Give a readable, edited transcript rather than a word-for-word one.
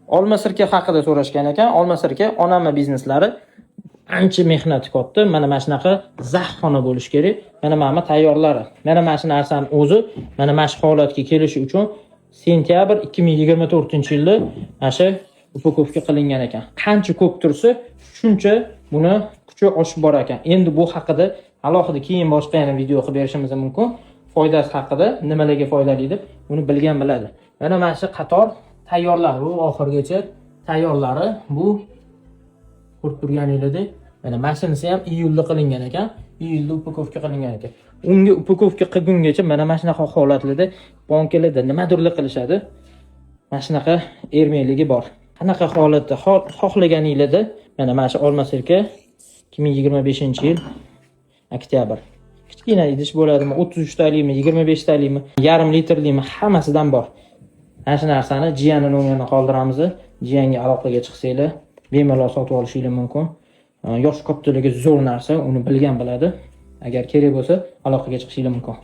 Olma sirka haqida so'rashgan ekan. Olma sirka onamni bizneslari ancha mehnati katta. Mana shunaqa zaxxona bo'lish kerak. Mana tayyorlari. Mana shu narsani o'zi mana shu holatga kelishi uchun sentyabr 2024-yilda mana shu upakovka qilingan ekan. Qancha ko'p tursa, shuncha buni kuchi oshib borar ekan. Endi bu haqida alohida keyin boshqa yana video qilib berishimiz mumkin. Foydasi haqida, nimalarga foydali deb buni bilgan biladi. Mana shu qator tayyorlar, bu oxirgacha tayyorlari bu ko'rib turganingizdek. Mana mashinasi ham iyulda qilingan ekan. Iyulda upakovka qilingan ekan. Unga upakovka qilgungacha mana shunaqa holatlarda bankalarda nimadirlar qilishadi. Mana shunaqa ermeyligi bor. Qanaqa holatda xohlaganingizda mana shu olma sirka 2025-yil oktyabr. Kichkina idish bo'ladimi, 33 talikmi, 25 talikmi, yarim litrlikmi, hammasidan bor. Mana shu narsani jiyani nomerini qoldiramiz. Jiyanga aloqaga chiqsanglar, bemalol sotib olishingiz mumkin. Yosh kattaligiga zo'r narsa, uni bilgan biladi. Agar kerak bo'lsa, aloqaga chiqishingiz mumkin.